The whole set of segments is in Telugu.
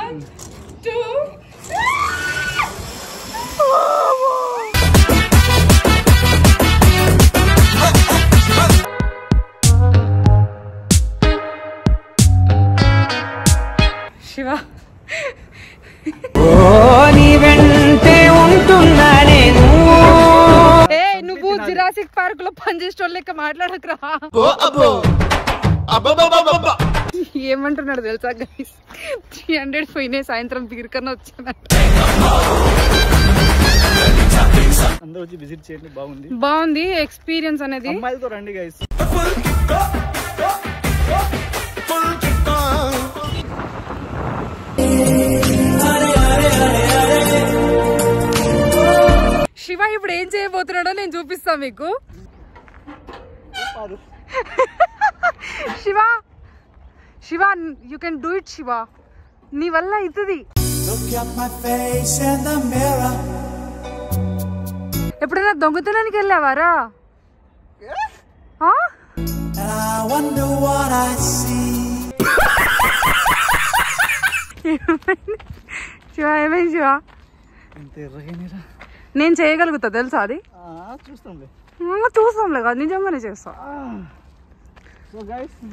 1 2 శివ నువ్వు జురాసిక్ పార్క్ లో పనిచేసేటోళ్ళు లెక్క మాట్లాడకరా. ఏమంటున్నాడు తెలుసా గైస్, 300 పోయినాయి సాయంత్రం తీరికన్నా వచ్చానంట. అందరూ వచ్చి విజిట్ చేయండి, బాగుంది ఎక్స్పీరియన్స్ అనేది. అమ్మాయిలతో రండి గైస్. శివ ఇప్పుడు ఏం చేయబోతున్నాడో నేను చూపిస్తా మీకు. Shiva Shiva you can do it Shiva, నీ వల్ల అవుతుంది. ఎప్పుడైనా దొంగతనానికి వెళ్ళావారా? శివ ఏమైంది శివ? నేను చేయగలుగుతా తెలుసా అది? చూస్తాంలే కాదు, నిజంగానే చేస్తా.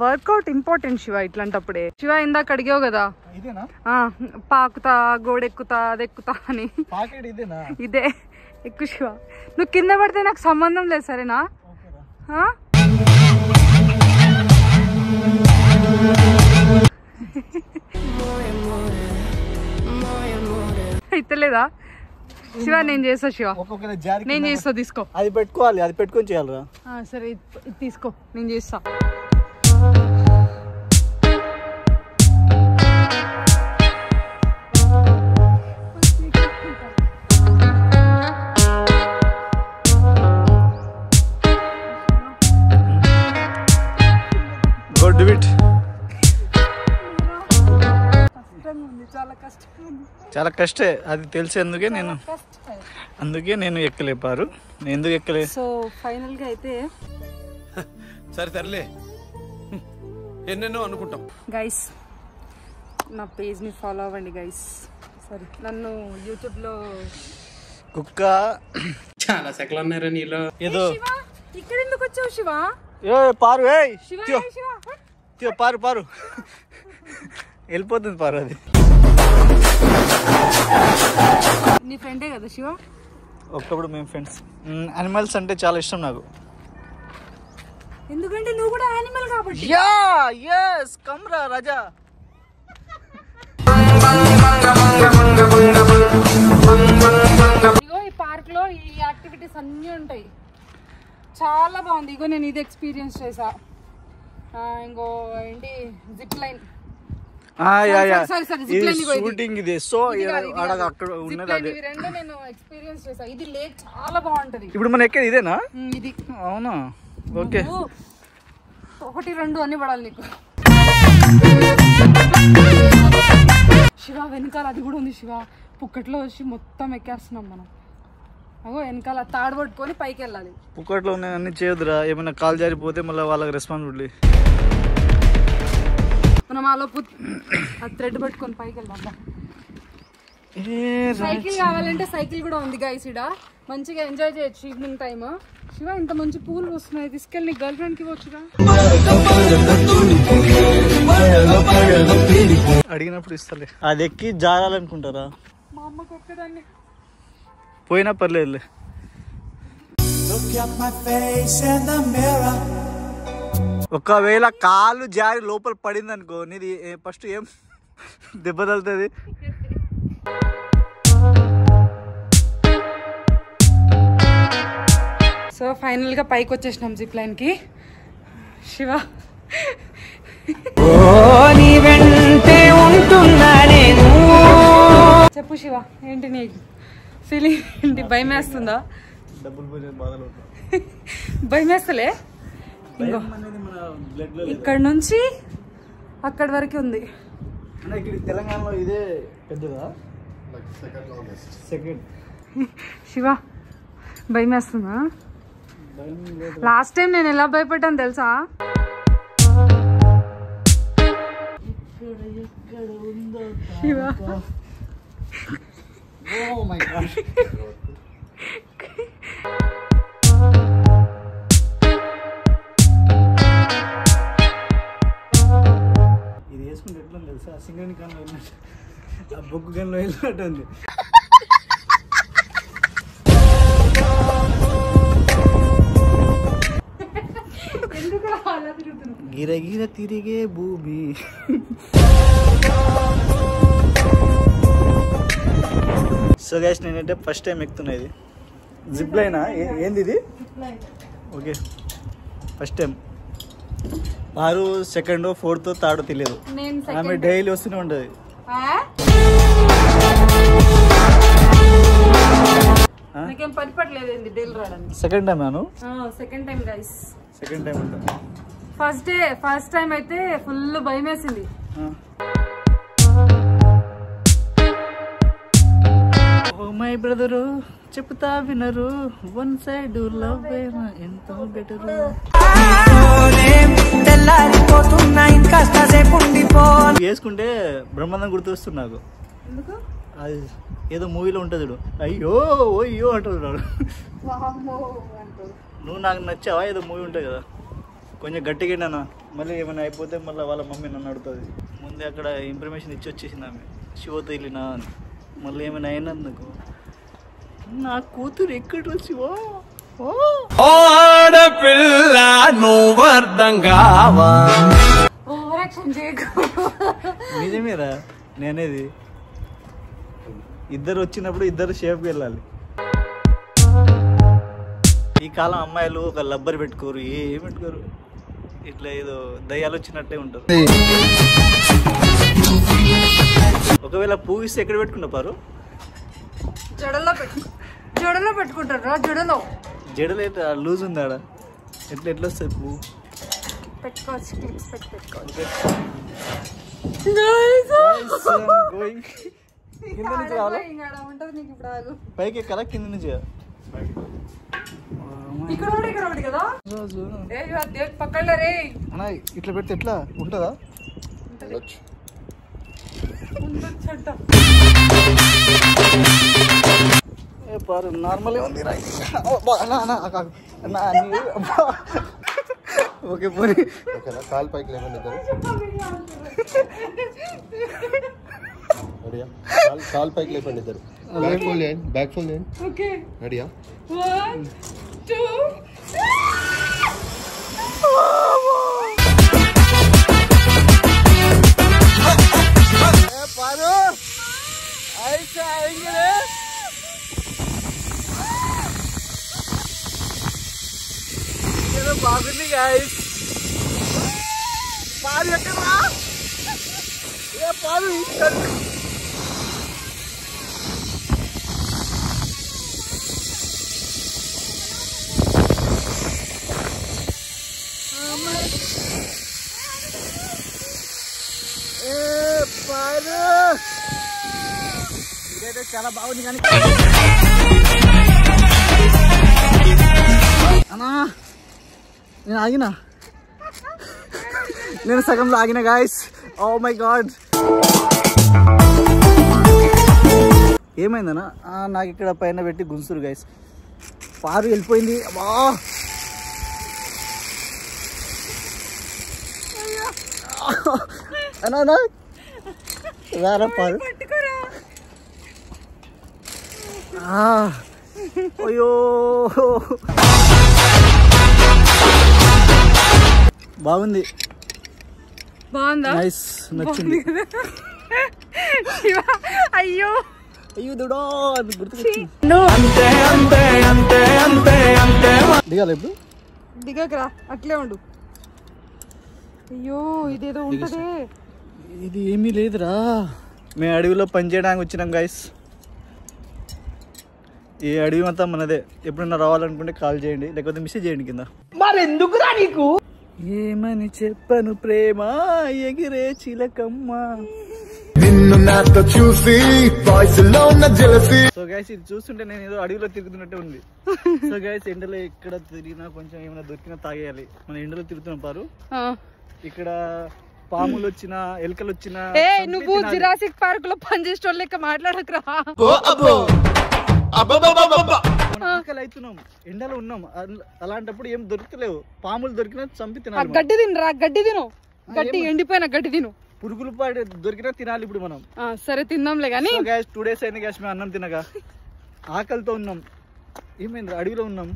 వర్కౌట్ ఇంపార్టెంట్ శివ ఇట్లాంటప్పుడే. శివ ఇందాక అడిగావు కదా పాకుతా గోడెక్కుతా అదెక్కుతా అని, ఇదే ఎక్కువ శివ. నువ్వు కింద పడితే నాకు సంబంధం లేదు సరేనా? అయితలేదా శివ? నేను చేస్తా శివ, నేను చేస్తా. తీసుకో, అది పెట్టుకోవాలి, అది పెట్టుకొని చేయాలరా. సరే ఇది తీసుకో, నేను చేస్తా. చాలా కష్టే అది తెలిసి, అందుకే నేను ఎక్కలేపారు. నేను ఎందుకు ఎక్కలే? సో ఫైనల్ గా అయితే సరే తరలే, ఎన్నెన్నో అనుకుంటాం. గైస్ నా పేజ్ ని ఫాలో అవ్వండి గైస్. సారీ, నన్ను యూట్యూబ్ లో కుక్క చాలా సెకలు ఉన్నారా నీలో. ఏదో ఇక్కడ ఎందుకు వచ్చావు శివ? పారు శివ పారు పారు వెళ్ళిపోతుంది పారు. అది నీ ఫ్రెండే కదా శివ? ఒకప్పుడు మేము ఫ్రెండ్స్. అనిమల్స్ అంటే చాలా ఇష్టం నాకు. ఎందుకంటే నువ్వు కూడా యానిమల్ కాబట్టి. yes కమ్రా రాజా. ఇగో ఈ పార్క్ లో ఈ యాక్టివిటీస్ అన్నీ ఉంటాయి, చాలా బాగుంది. ఇగో నేను ఇది ఎక్స్పీరియన్స్ చేసా. ఇంకో ఏంటి జిప్ లైన్, షూటింగ్ ఇది. సో అక్కడ ఉన్నది రెండు నేను ఎక్స్పీరియన్స్ చేసా. ఇది లేక్ చాలా బాగుంటది. ఇప్పుడు మన ఎక్కడ ఇదేనా? ఇది అవునా? ఓకే, 1 2 అన్ని పడాలి నీకు. శివ వెనకాల అది కూడా ఉంది శివ, పుక్కట్లో వచ్చి మొత్తం ఎక్కేస్తున్నాం మనం. అగో వెనకాల తాడు పట్టుకొని పైకి వెళ్ళాలి. పుక్కట్లో అన్ని చేయొద్దురా, ఏమైనా కాలు జారిపోతే మళ్ళీ వాళ్ళకి రెస్పాన్సిబిలిటీ. మనం ఆలోపు ఆ థ్రెడ్ పట్టుకొని పైకి వెళ్దాం. సైకిల్ కావాలంటే సైకిల్ కూడా ఉంది గైస్. ఇడ మంచిగా ఎంజాయ్ చేయొచ్చు ఈవినింగ్ టైమ్. శివ ఇంత మంచి పూలు వస్తున్నాయి, తీసుకెళ్ళి నీ గర్ల్ ఫ్రెండ్ కి ఇవ్వచ్చుగా. అడిగినప్పుడు ఇస్తలే. అది ఎక్కి జారాలనుకుంటారా? మా అమ్మకి ఒక్కదాన్ని పోయినా పర్లేదు. ఒకవేళ కాలు జారి లోపల పడింది అనుకో, నీది ఫస్ట్ ఏం దెబ్బ తగులుతుంది? సో ఫైనల్ గా పైకి వచ్చేసినాం జిప్ లైన్ కి. శివ చెప్పు శివ, ఏంటి నీ ఫీలింగ్ ఏంటి? భయం వేస్తుందా? భయం వేస్తలే. ఇంకో ఇక్కడ నుంచి అక్కడి వరకు ఉంది. తెలంగాణలో ఇదే పెద్దదా? సెకండ్. శివ భయం వేస్తుందా? లాస్ట్ టైం నేను ఎలా భయపడ్డాను తెలుసా? Shiva Oh my god. ఇది వేసుకుంటే ఎట్లా తెలుసా సింగని గన్లో వెళ్ళినట్టు ఆ బొగ్గు గన్లో వెళ్ళినట్టు ఉంది గిర గిర తిరిగే భూమి సో గైస్ నేనంటే ఫస్ట్ టైం ఎక్కుతున్నా ఇది జిప్ లైనా ఏంది ఇది ఓకే ఫస్ట్ టైం వారు సెకండ్ ఫోర్త్ థర్డ్ తెలియదు ఆమె డైలీ వస్తూనే ఉంటుంది second time Anu second time guys second time ఉంటుంది ఫస్ట్ టైం అయితే ఫుల్ భయం వేసింది ఓ మై బ్రదరు చెప్తా వినరు వన్ సైడ్ లవ్ ఎంతో బెటరు వేసుకుంటే బ్రహ్మాండం గుర్తొస్తుంది నాకు అది ఏదో మూవీలో ఉంటుంది చూడు అయ్యో ఓయ్యో అంటున్నాడు నువ్వు నాకు నచ్చావా ఏదో మూవీ ఉంటుంది కదా కొంచెం గట్టిగా నాన్న మళ్ళీ ఏమైనా అయిపోతే మళ్ళీ వాళ్ళ మమ్మీ నన్ను అడుగుతుంది ముందే అక్కడ ఇన్ఫర్మేషన్ ఇచ్చి వచ్చేసింది ఆమె శివతో వెళ్ళినా అని మళ్ళీ ఏమైనా అయినందుకు నా కూతురు ఎక్కడ శివో నిజమేరా నేనేది ఇద్దరు వచ్చినప్పుడు ఇద్దరు షేప్కి వెళ్ళాలి ఈ కాలం అమ్మాయిలు ఒక లబ్బర్ పెట్టుకోరు ఏం పెట్టుకోరు ఇట్లా ఏదో దయ్యాలు వచ్చినట్టే ఉంటారు ఒకవేళ పువ్వు ఇస్తే ఎక్కడ పెట్టుకుంటా పారు జడలో పెట్టుకుంటారా జడలో జడలు అయితే లూజ్ ఉంది ఆడ ఎట్లా ఎట్లా వస్తుంది పువ్వు పెట్టుకోవచ్చు క్లిప్స్ పెట్టుకోవచ్చు కింద నుంచి రావాలా పైకి ఎక్కాలా కింద నుంచి ఇట్లా పెడితే ఎట్లా ఉంటుందా పారు నార్మల్ ఉంది ఓకే పోనీ కాల్ పైకి లేకుండా కాల్ పైకి లేకుండా ఇద్దరు బ్యాక్ ఫోల్డ్ చేయండి బ్యాక్ ఫోల్డ్ చేయండి రెడీయా 1 2 पारो ऐसे आएंगे रे ये बागुनी गाइस पार ఎక్కడ ये पारू ఇక్కడ ఇదైతే చాలా బాగుంది కానీ అన్నా నేను ఆగినా నేను సగంలో ఆగిన గాయస్ ఓ మై గాడ్ ఏమైందన్నా నాకు ఇక్కడ పైన పెట్టి గుంసురు గాయస్ పారు వెళ్ళిపోయింది వా అన్నా రారా పారు అయ్యో బాగుంది బాగుందా నైస్ నచ్చింది అయ్యో అయ్యో దుడో అది గుర్తుకొచ్చింది దిగాలి ఇప్పుడు దిగకరా అట్లే ఉండు అయ్యో ఇదేదో ఉంటదే ఇది ఏమీ లేదురా మేము అడవిలో పని చేయడానికి వచ్చినాం గైస్ ఈ అడవి అంతా మనదే ఎప్పుడన్నా రావాలనుకుంటే కాల్ చేయండి లేకపోతే మెసేజ్ చేయండి కింద మరి ఎందుకురా నీకు ఏమని చెప్పను ప్రేమ ఎగిరే చిలకమ్మ సో గైస్ ఇది చూస్తుంటే నేను ఏదో అడవిలో తిరుగుతున్నట్టే ఉంది సో గైస్ ఎండలో ఎక్కడ తిరిగినా కొంచెం ఏమైనా దొరికినా తాగేయాలి మన ఎండలో తిరుగుతున్నాం పారు ఇక్కడ పాములు వచ్చినా ఎలుకలు వచ్చినా నువ్వు జురాసిక్ పార్క్ లో పనిచేసే లెక్క మాట్లాడకరా. ఆకలి అవుతున్నాం, ఎండలో ఉన్నాం, అలాంటప్పుడు ఏం దొరకలేవు. పాములు దొరికినా చంపి తినాలి. గడ్డి తినరా, గడ్డి తిను, గడ్డి ఎండిపోయిన గడ్డి తిను. పురుగులు పాడి దొరికినా తినాలి ఇప్పుడు మనం. సరే తిందాంలే కానీ 2 days అయింది గ్యాస్ మేము అన్నం తినగా, ఆకలితో ఉన్నాం. ఏమైంది, అడవిలో ఉన్నాం.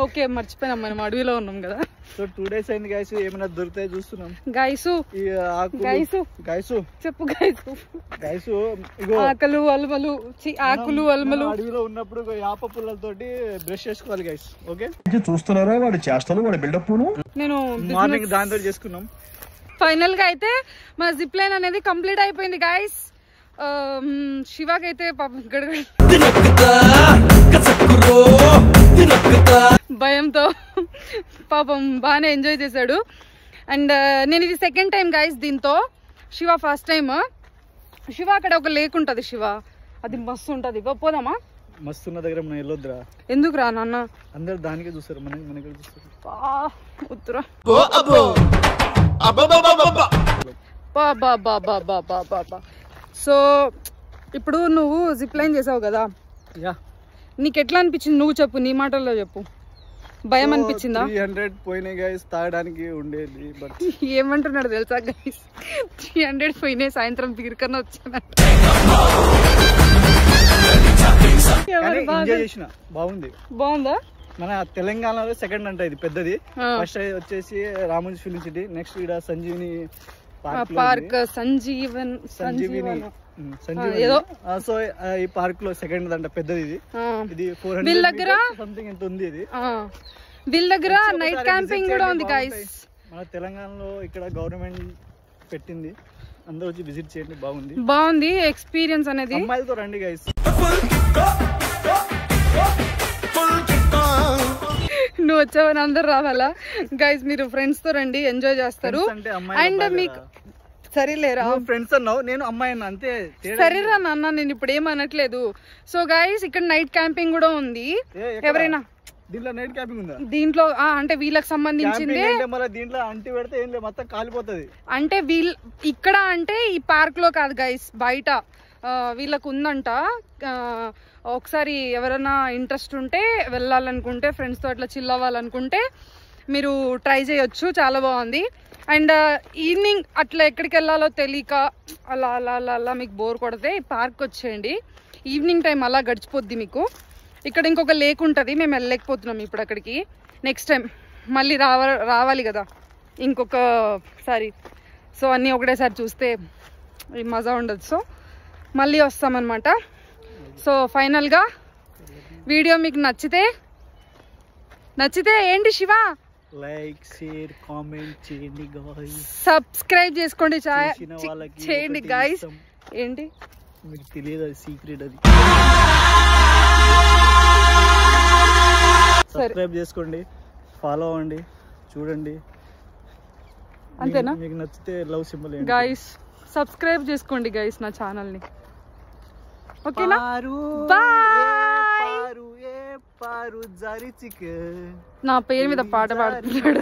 ఓకే మర్చిపోయినాం, మనం అడవిలో ఉన్నాం కదా. సో 2 days అయింది గాయస్, ఏమైనా దొరుకుతాయి చూస్తున్నాం. గాయసు చెప్పు గాయసు, ఆకులు అల్మలు, ఆకులు అల్మలు అడవిలో ఉన్నప్పుడు యాప పుల్లలతోటి బ్రష్ చేసుకోవాలి గాయస్. ఓకే చూస్తున్నారా వాడు చేస్తాను వాడు బిల్డప్. నేను మార్నింగ్ దాంతో చేసుకున్నాం. ఫైనల్ గా అయితే మా జిప్ లైన్ అనేది కంప్లీట్ అయిపోయింది గాయస్. శివాకైతే పాపం భయంతో పాపం బాగానే ఎంజాయ్ చేశాడు. అండ్ నేను ఇది సెకండ్ టైం గాయస్ దీంతో. Shiva first time. శివ అక్కడ ఒక లేక్ ఉంటది శివ, అది మస్తు ఉంటది. పోదామా? మస్తు ఉన్న దగ్గర మనం వెళ్ళొద్దురా. ఎందుకు రా నాన్న, అందరు దానికే చూస్తారు, మనకి చూస్తారు. వద్దురా. సో ఇప్పుడు నువ్వు జిప్ లైన్ చేసావు కదా, నీకు ఎట్లా అనిపించింది? నువ్వు చెప్పు, నీ మాటల్లో చెప్పు. భయం అనిపించిందా? 300 పోయినాయి గైస్, తాగడానికి ఉండేది. బట్ ఏమంటున్నాడు తెలుసా గైస్, 300 పోయినాయి, సాయంత్రం తీరికన్నా వచ్చానంట. బాగుందా? మన తెలంగాణలో సెకండ్ అంట ఇది పెద్దది. ఫస్ట్ వచ్చేసి రామోజీ ఫిలిం సిటీ, నెక్స్ట్ ఇక్కడ సంజీవిని పార్క్, సంజీవిని ఏదో. సో ఈ పార్క్ లో సెకండ్ అంట పెద్దది ఇది. ఇది 400 దగ్గర సంథింగ్ ఎంత ఉంది. ఇది వీళ్ళ దగ్గర నైట్ క్యాంపింగ్ కూడా ఉంది గైస్. మన తెలంగాణలో ఇక్కడ గవర్నమెంట్ పెట్టింది, అందరూ వచ్చి విజిట్ చేయండి. బాగుంది ఎక్స్పీరియన్స్ అనేది. అమ్మాయిలతో రండి గైస్. నువ్వు వచ్చావని అందరు రావాలా గైస్? మీరు ఫ్రెండ్స్ తో రండి, ఎంజాయ్ చేస్తారు. అండ్ మీకు సరేలేరా, ఫ్రెండ్స్ అన్నావు, నేను అమ్మాయి అన్నా అంతే. సరేరా నాన్న, నేను ఇప్పుడు ఏమనట్లేదు. సో గైస్ ఇక్కడ నైట్ క్యాంపింగ్ కూడా ఉంది. ఎవరైనా దీంట్లో నైట్ క్యాంపింగ్ ఉందా? దీంట్లో అంటే వీళ్ళకి సంబంధించింది. దీంట్లో అంటి పెడితే ఏం లేదు, మొత్తం కాలిపోతుంది. అంటే ఇక్కడ అంటే ఈ పార్క్ లో కాదు గైస్, బయట వీళ్ళకు ఉందంట. ఒకసారి ఎవరైనా ఇంట్రెస్ట్ ఉంటే వెళ్ళాలనుకుంటే, ఫ్రెండ్స్ తో అట్లా చిల్ అవ్వాలనుకుంటే మీరు ట్రై చేయొచ్చు, చాలా బాగుంది. అండ్ ఈవినింగ్ అట్లా ఎక్కడికి వెళ్ళాలో తెలియక అలా అలా అలా అలా మీకు బోర్ కొడితే ఈ పార్క్ వచ్చేయండి. ఈవినింగ్ టైం అలా గడిచిపోద్ది మీకు. ఇక్కడ ఇంకొక లేక్ ఉంటుంది, మేము వెళ్ళలేకపోతున్నాం ఇప్పుడు అక్కడికి. నెక్స్ట్ టైం మళ్ళీ రావాలి కదా ఇంకొకసారి. సో అన్నీ ఒకటేసారి చూస్తే మజా ఉండదు, సో మళ్ళీ వస్తామన్నమాట. సో ఫైనల్గా వీడియో మీకు నచ్చితే ఏంటి శివ, లైక్, షేర్, కామెంట్ చేయండి గాయ్స్. సబ్స్క్రైబ్ చేసుకోండి చేయండి గాయ్స్. ఏంటి మీకు తెలియదు, అది సీక్రెట్. అది సబ్స్క్రైబ్ చేసుకోండి, ఫాలో అవ్వండి, చూడండి. అంతేనా? మీకు నచ్చితే లవ్ సింబల్ గాయ్స్, సబ్స్క్రైబ్ చేసుకోండి గాయ్స్ నా ఛానల్ ని. ఓకేనా? నా పేరు మీద పాట పాడుతున్నాడు.